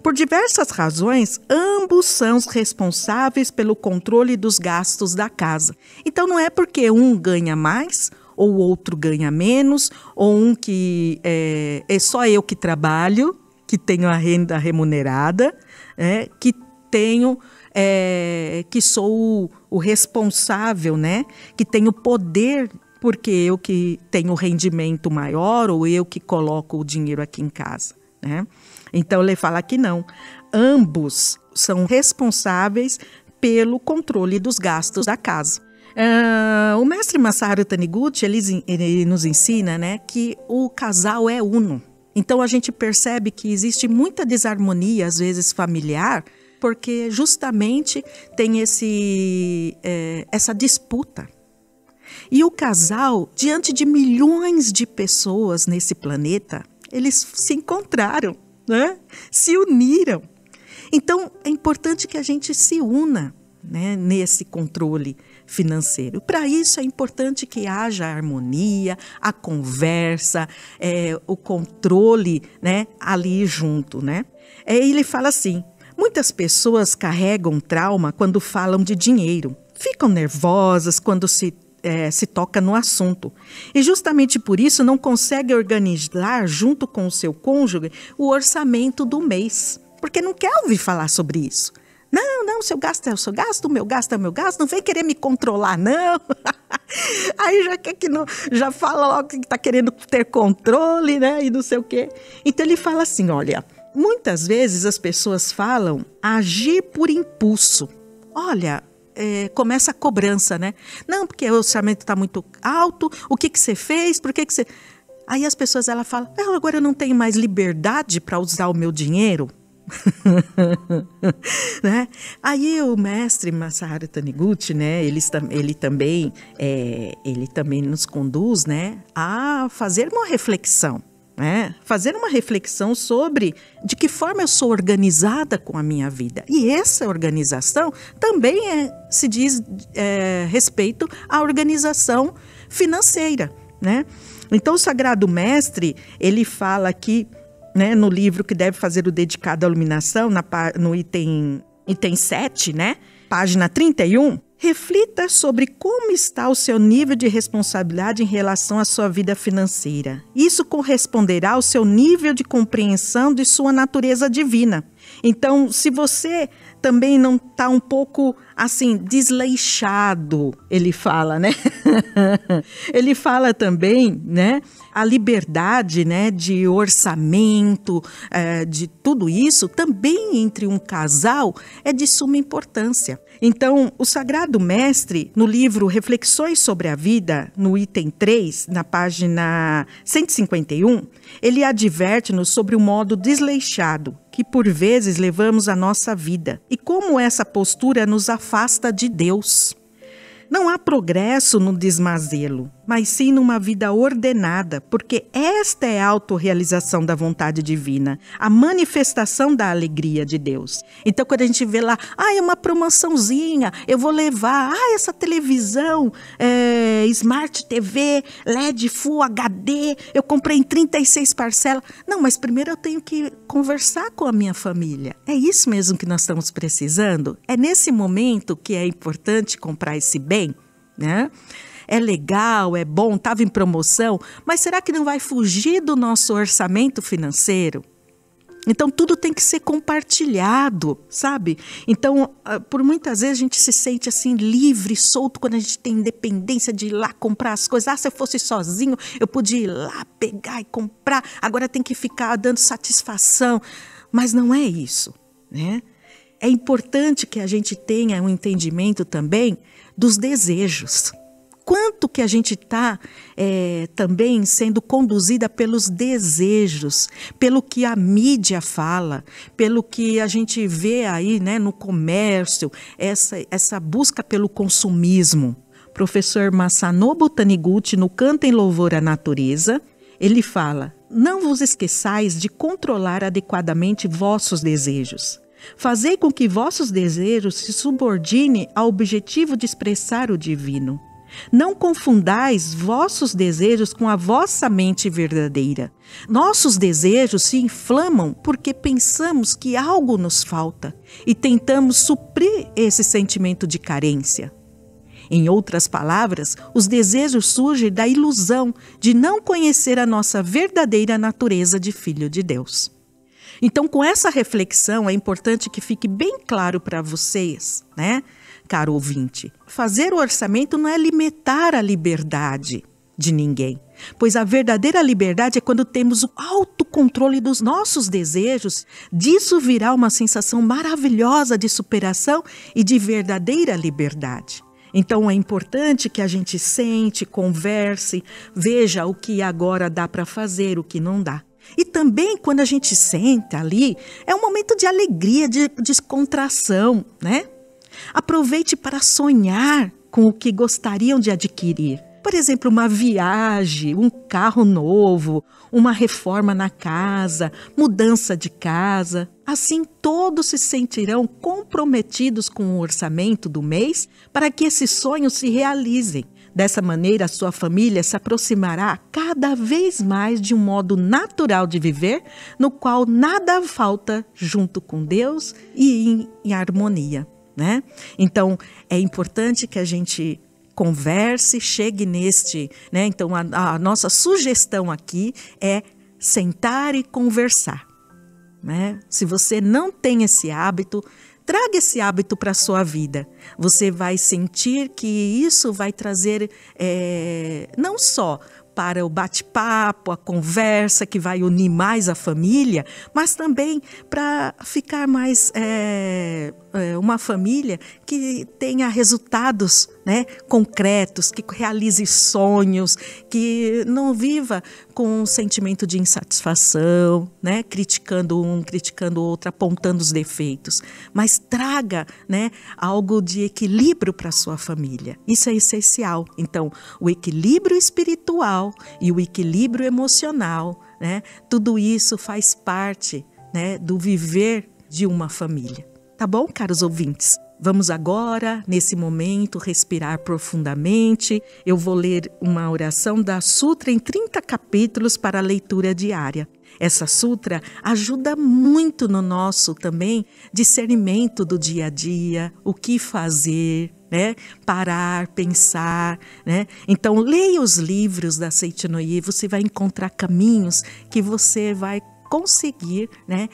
Por diversas razões, ambos são os responsáveis pelo controle dos gastos da casa. Então, não é porque um ganha mais ou o outro ganha menos, ou um que é só eu que trabalho, que tenho a renda remunerada, que sou o responsável, né, que tenho poder porque eu que tenho o rendimento maior ou eu que coloco o dinheiro aqui em casa, né? Então, ele fala que não. Ambos são responsáveis pelo controle dos gastos da casa. O mestre Masaharu Taniguchi, ele nos ensina, né, que o casal é uno. Então, a gente percebe que existe muita desarmonia, às vezes familiar, porque justamente tem essa disputa. E o casal, diante de milhões de pessoas nesse planeta, eles se encontraram, né? Se uniram. Então, é importante que a gente se una, né, nesse controle financeiro. Para isso, é importante que haja a harmonia, a conversa, o controle, né, ali junto, né? Ele fala assim: muitas pessoas carregam trauma quando falam de dinheiro. Ficam nervosas quando se toca no assunto. E justamente por isso não consegue organizar junto com o seu cônjuge o orçamento do mês. Porque não quer ouvir falar sobre isso. Não, o seu gasto é o seu gasto, o meu gasto é o meu gasto, não vem querer me controlar, não. Aí já fala logo que está querendo ter controle, né, e não sei o quê. Então ele fala assim, olha, muitas vezes as pessoas falam agir por impulso. Olha, começa a cobrança, né? Não, porque o orçamento está muito alto, o que você fez, por que você... Aí as pessoas falam, agora eu não tenho mais liberdade para usar o meu dinheiro. Né? Aí o mestre Masaharu Taniguchi, né, ele também nos conduz, né, a fazer uma reflexão. Fazer uma reflexão sobre de que forma eu sou organizada com a minha vida. E essa organização também se diz respeito à organização financeira, né? Então o Sagrado Mestre, ele fala aqui, né, no livro que deve fazer o dedicado à iluminação, no item 7, né, página 31, reflita sobre como está o seu nível de responsabilidade em relação à sua vida financeira. Isso corresponderá ao seu nível de compreensão de sua natureza divina. Então, se você também não está um pouco, assim, desleixado, ele fala, né? Ele fala também, né, a liberdade, né, de orçamento, de tudo isso, também entre um casal, é de suma importância. Então, o Sagrado Mestre, no livro Reflexões sobre a Vida, no item 3, na página 151, ele adverte-nos sobre o modo desleixado que por vezes levamos a nossa vida e como essa postura nos afasta de Deus. Não há progresso no desmazelo, mas sim numa vida ordenada, porque esta é a autorrealização da vontade divina, a manifestação da alegria de Deus. Então, quando a gente vê lá, é uma promoçãozinha, eu vou levar, essa televisão, Smart TV, LED Full HD, eu comprei em 36 parcelas. Não, mas primeiro eu tenho que conversar com a minha família. É isso mesmo que nós estamos precisando? É nesse momento que é importante comprar esse bem? né? É legal, é bom, estava em promoção, mas será que não vai fugir do nosso orçamento financeiro? Então, tudo tem que ser compartilhado, sabe? Então, por muitas vezes a gente se sente assim livre, solto, quando a gente tem independência de ir lá comprar as coisas. Se eu fosse sozinho, eu podia ir lá, pegar e comprar. Agora tem que ficar dando satisfação. Mas não é isso, né? É importante que a gente tenha um entendimento também dos desejos. Quanto que a gente está também sendo conduzida pelos desejos, pelo que a mídia fala, pelo que a gente vê aí, né, no comércio, essa busca pelo consumismo. Professor Masanobu Taniguchi, no Canto em Louvor à Natureza, ele fala: não vos esqueçais de controlar adequadamente vossos desejos. Fazei com que vossos desejos se subordinem ao objetivo de expressar o divino. Não confundais vossos desejos com a vossa mente verdadeira. Nossos desejos se inflamam porque pensamos que algo nos falta e tentamos suprir esse sentimento de carência. Em outras palavras, os desejos surgem da ilusão de não conhecer a nossa verdadeira natureza de filho de Deus. Então, com essa reflexão, é importante que fique bem claro para vocês, né, caro ouvinte, fazer o orçamento não é limitar a liberdade de ninguém, pois a verdadeira liberdade é quando temos o autocontrole dos nossos desejos. Disso virá uma sensação maravilhosa de superação e de verdadeira liberdade. Então é importante que a gente sente, converse, veja o que agora dá para fazer, o que não dá. E também quando a gente senta ali, é um momento de alegria, de descontração, né? Aproveite para sonhar com o que gostariam de adquirir. Por exemplo, uma viagem, um carro novo, uma reforma na casa, mudança de casa. Assim, todos se sentirão comprometidos com o orçamento do mês para que esses sonhos se realizem. Dessa maneira, a sua família se aproximará cada vez mais de um modo natural de viver, no qual nada falta junto com Deus e em harmonia, né? Então, é importante que a gente converse, chegue neste, né? Então, a nossa sugestão aqui é sentar e conversar, né? Se você não tem esse hábito, traga esse hábito para a sua vida. Você vai sentir que isso vai trazer não só para o bate-papo, a conversa que vai unir mais a família, mas também para ficar mais uma família que tenha resultados, né, concretos, que realize sonhos, que não viva com um sentimento de insatisfação, né, criticando um, criticando o outro, apontando os defeitos, mas traga, né, algo de equilíbrio para a sua família. Isso é essencial. Então, o equilíbrio espiritual e o equilíbrio emocional, né, tudo isso faz parte, né, do viver de uma família. Tá bom, caros ouvintes? Vamos agora, nesse momento, respirar profundamente. Eu vou ler uma oração da Sutra em 30 capítulos para a leitura diária. Essa sutra ajuda muito no nosso também discernimento do dia a dia, o que fazer, né? Parar, pensar, né? Então, leia os livros da Seiichi no Ie, você vai encontrar caminhos que você vai conseguir, né,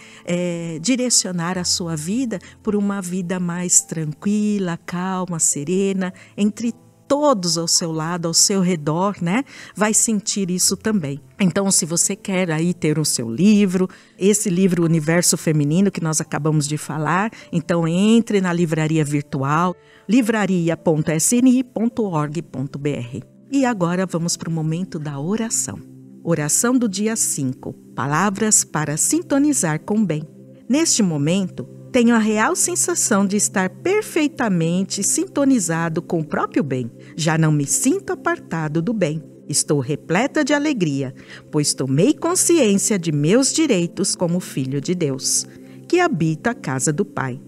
direcionar a sua vida por uma vida mais tranquila, calma, serena, entre todos ao seu lado, ao seu redor, né, vai sentir isso também. Então, se você quer aí ter o seu livro, esse livro Universo Feminino que nós acabamos de falar, então entre na livraria virtual, livraria.sni.org.br. E agora vamos para o momento da oração. Oração do dia 5. Palavras para sintonizar com o bem. Neste momento, tenho a real sensação de estar perfeitamente sintonizado com o próprio bem. Já não me sinto apartado do bem. Estou repleta de alegria, pois tomei consciência de meus direitos como filho de Deus, que habita a casa do Pai.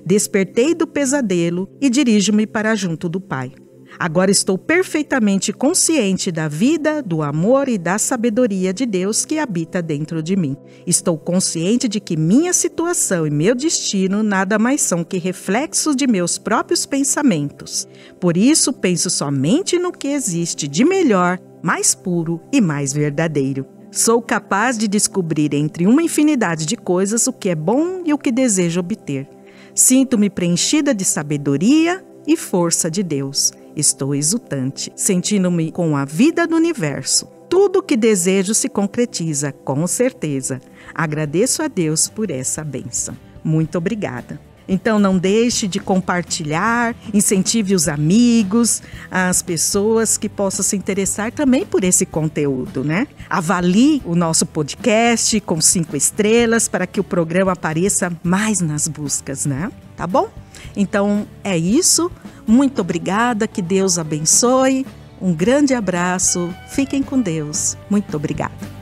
Despertei do pesadelo e dirijo-me para junto do Pai. Agora estou perfeitamente consciente da vida, do amor e da sabedoria de Deus que habita dentro de mim. Estou consciente de que minha situação e meu destino nada mais são que reflexos de meus próprios pensamentos. Por isso, penso somente no que existe de melhor, mais puro e mais verdadeiro. Sou capaz de descobrir entre uma infinidade de coisas o que é bom e o que desejo obter. Sinto-me preenchida de sabedoria e força de Deus. Estou exultante, sentindo-me com a vida do universo. Tudo o que desejo se concretiza, com certeza. Agradeço a Deus por essa bênção. Muito obrigada. Então não deixe de compartilhar, incentive os amigos, as pessoas que possam se interessar também por esse conteúdo, né? Avalie o nosso podcast com 5 estrelas para que o programa apareça mais nas buscas, né? Tá bom? Então é isso. Muito obrigada, que Deus abençoe. Um grande abraço. Fiquem com Deus. Muito obrigada.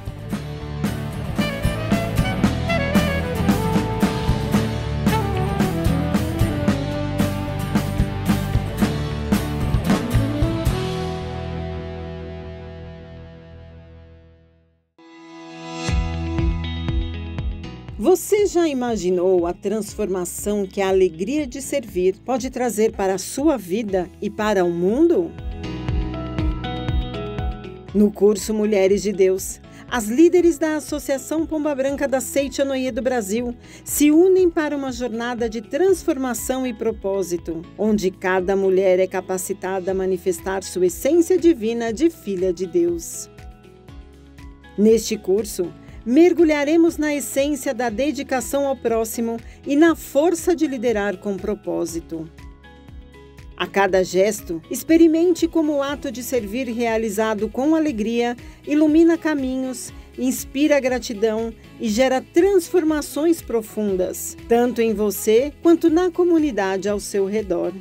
Você já imaginou a transformação que a alegria de servir pode trazer para a sua vida e para o mundo? No curso Mulheres de Deus, as líderes da Associação Pomba Branca da Seite Anoye do Brasil se unem para uma jornada de transformação e propósito, onde cada mulher é capacitada a manifestar sua essência divina de filha de Deus. Neste curso, mergulharemos na essência da dedicação ao próximo e na força de liderar com propósito. A cada gesto, experimente como o ato de servir realizado com alegria ilumina caminhos, inspira gratidão e gera transformações profundas, tanto em você quanto na comunidade ao seu redor.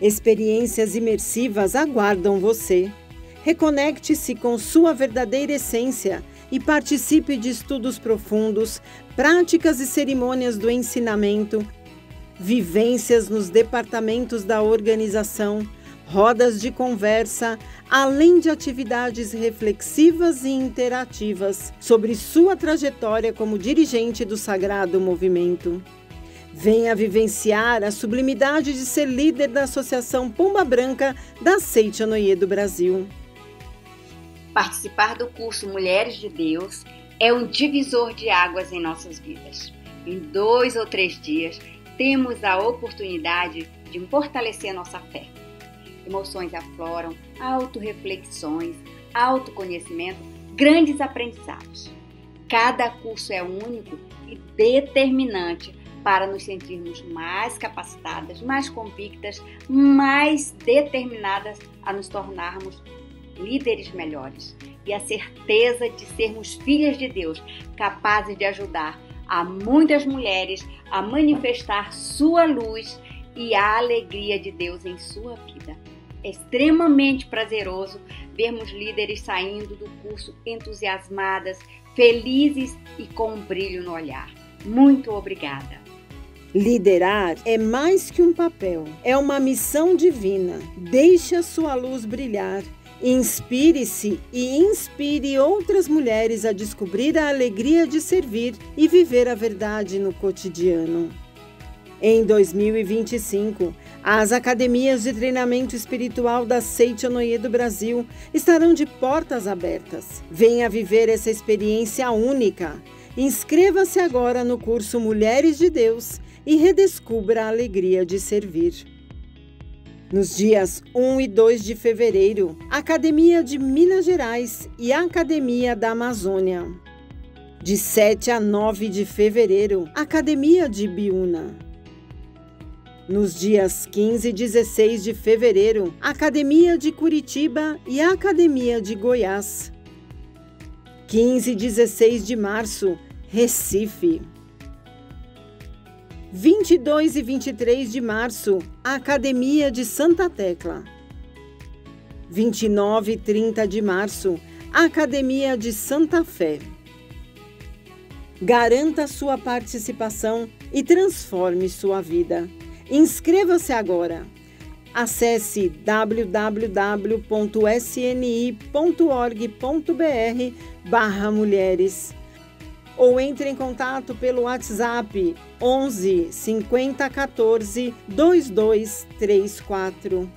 Experiências imersivas aguardam você. Reconecte-se com sua verdadeira essência e participe de estudos profundos, práticas e cerimônias do ensinamento, vivências nos departamentos da organização, rodas de conversa, além de atividades reflexivas e interativas sobre sua trajetória como dirigente do Sagrado Movimento. Venha vivenciar a sublimidade de ser líder da Associação Pomba Branca da Seite Anoye do Brasil. Participar do curso Mulheres de Deus é um divisor de águas em nossas vidas. Em 2 ou 3 dias, temos a oportunidade de fortalecer a nossa fé. Emoções afloram, autorreflexões, autoconhecimento, grandes aprendizados. Cada curso é único e determinante para nos sentirmos mais capacitadas, mais convictas, mais determinadas a nos tornarmos líderes melhores e a certeza de sermos filhas de Deus, capazes de ajudar a muitas mulheres a manifestar sua luz e a alegria de Deus em sua vida. É extremamente prazeroso vermos líderes saindo do curso entusiasmadas, felizes e com um brilho no olhar. Muito obrigada! Liderar é mais que um papel, é uma missão divina. Deixe a sua luz brilhar. Inspire-se e inspire outras mulheres a descobrir a alegria de servir e viver a verdade no cotidiano. Em 2025, as academias de treinamento espiritual da Seite Anoye do Brasil estarão de portas abertas. Venha viver essa experiência única. Inscreva-se agora no curso Mulheres de Deus e redescubra a alegria de servir. Nos dias 1 e 2 de fevereiro, Academia de Minas Gerais e Academia da Amazônia. De 7 a 9 de fevereiro, Academia de Biúna. Nos dias 15 e 16 de fevereiro, Academia de Curitiba e Academia de Goiás. 15 e 16 de março, Recife. 22 e 23 de março, a Academia de Santa Tecla. 29 e 30 de março, a Academia de Santa Fé. Garanta sua participação e transforme sua vida. Inscreva-se agora. Acesse www.sni.org.br/mulheres ou entre em contato pelo WhatsApp 11 50 14 2234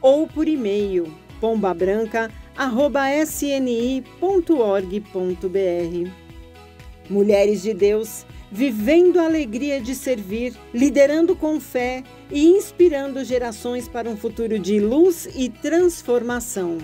ou por e-mail pombabranca@sni.org.br. Mulheres de Deus, vivendo a alegria de servir, liderando com fé e inspirando gerações para um futuro de luz e transformação.